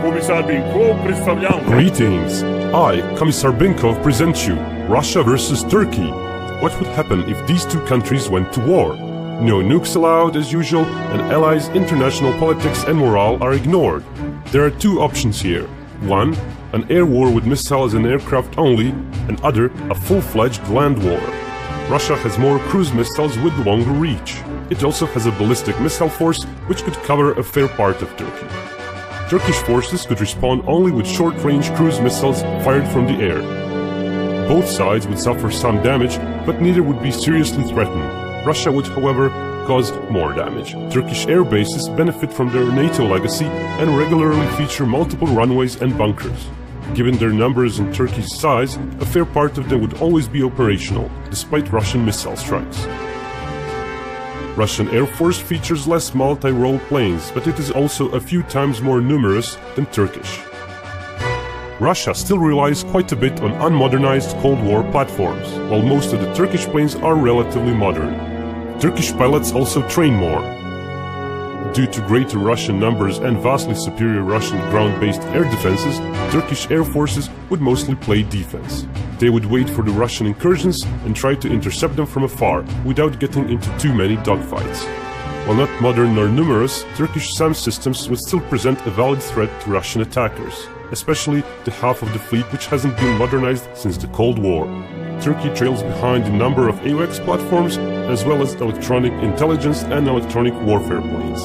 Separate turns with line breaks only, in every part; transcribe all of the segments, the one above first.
Комисар Бенков представлял.
Greetings! I, Commissar Binkov, present you Russia versus Turkey. What would happen if these two countries went to war? No nukes allowed as usual, and allies' international politics and morale are ignored. There are two options here. One, an air war with missiles and aircraft only, and other, a full-fledged land war. Russia has more cruise missiles with longer reach. It also has a ballistic missile force which could cover a fair part of Turkey. Turkish forces could respond only with short-range cruise missiles fired from the air. Both sides would suffer some damage, but neither would be seriously threatened. Russia would, however, cause more damage. Turkish air bases benefit from their NATO legacy and regularly feature multiple runways and bunkers. Given their numbers and Turkey's size, a fair part of them would always be operational, despite Russian missile strikes. Russian Air Force features less multi-role planes, but it is also a few times more numerous than Turkish. Russia still relies quite a bit on unmodernized Cold War platforms, while most of the Turkish planes are relatively modern. Turkish pilots also train more. Due to greater Russian numbers and vastly superior Russian ground-based air defenses, Turkish air forces would mostly play defense. They would wait for the Russian incursions and try to intercept them from afar, without getting into too many dogfights. While not modern nor numerous, Turkish SAM systems would still present a valid threat to Russian attackers, especially the half of the fleet which hasn't been modernized since the Cold War. Turkey trails behind a number of AWACS platforms, as well as electronic intelligence and electronic warfare planes.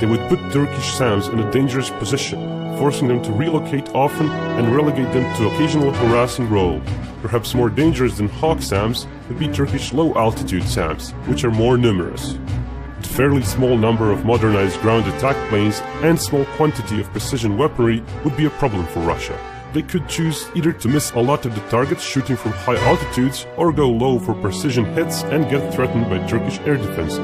They would put Turkish SAMs in a dangerous position, forcing them to relocate often and relegate them to occasional harassing role. Perhaps more dangerous than Hawk SAMs would be Turkish low-altitude SAMs, which are more numerous. The fairly small number of modernized ground attack planes and small quantity of precision weaponry would be a problem for Russia. They could choose either to miss a lot of the targets shooting from high altitudes or go low for precision hits and get threatened by Turkish air defenses.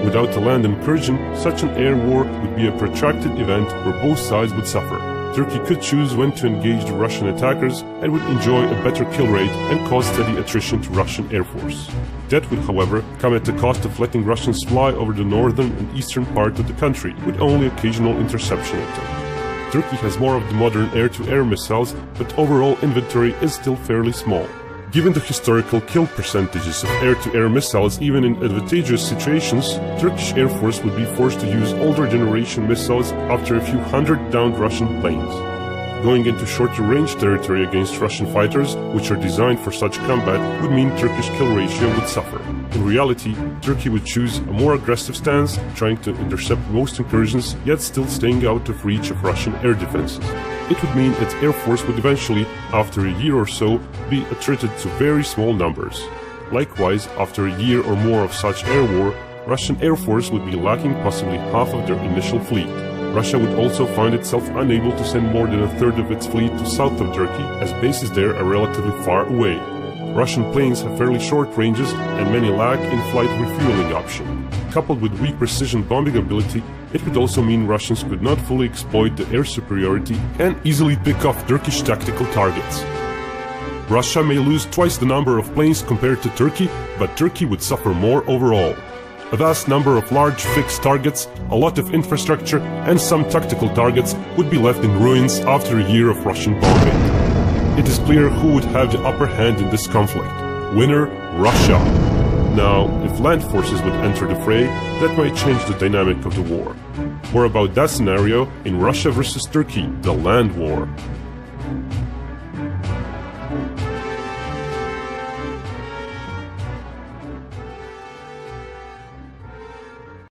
Without a land incursion, such an air war would be a protracted event where both sides would suffer. Turkey could choose when to engage the Russian attackers and would enjoy a better kill rate and cause steady attrition to Russian Air Force. That would, however, come at the cost of letting Russians fly over the northern and eastern part of the country, with only occasional interception attempts. Turkey has more of the modern air-to-air missiles, but overall inventory is still fairly small. Given the historical kill percentages of air-to-air missiles even in advantageous situations, Turkish Air Force would be forced to use older generation missiles after a few hundred downed Russian planes. Going into shorter range territory against Russian fighters, which are designed for such combat, would mean Turkish kill ratio would suffer. In reality, Turkey would choose a more aggressive stance, trying to intercept most incursions, yet still staying out of reach of Russian air defenses. It would mean its air force would eventually, after a year or so, be attrited to very small numbers. Likewise, after a year or more of such air war, Russian Air Force would be lacking possibly half of their initial fleet. Russia would also find itself unable to send more than a third of its fleet to south of Turkey, as bases there are relatively far away. Russian planes have fairly short ranges and many lack in-flight refueling option. Coupled with weak precision bombing ability, it would also mean Russians could not fully exploit the air superiority and easily pick off Turkish tactical targets. Russia may lose twice the number of planes compared to Turkey, but Turkey would suffer more overall. A vast number of large fixed targets, a lot of infrastructure, and some tactical targets would be left in ruins after a year of Russian bombing. It is clear who would have the upper hand in this conflict. Winner, Russia. Now, if land forces would enter the fray, that might change the dynamic of the war. More about that scenario in Russia versus Turkey, the land war.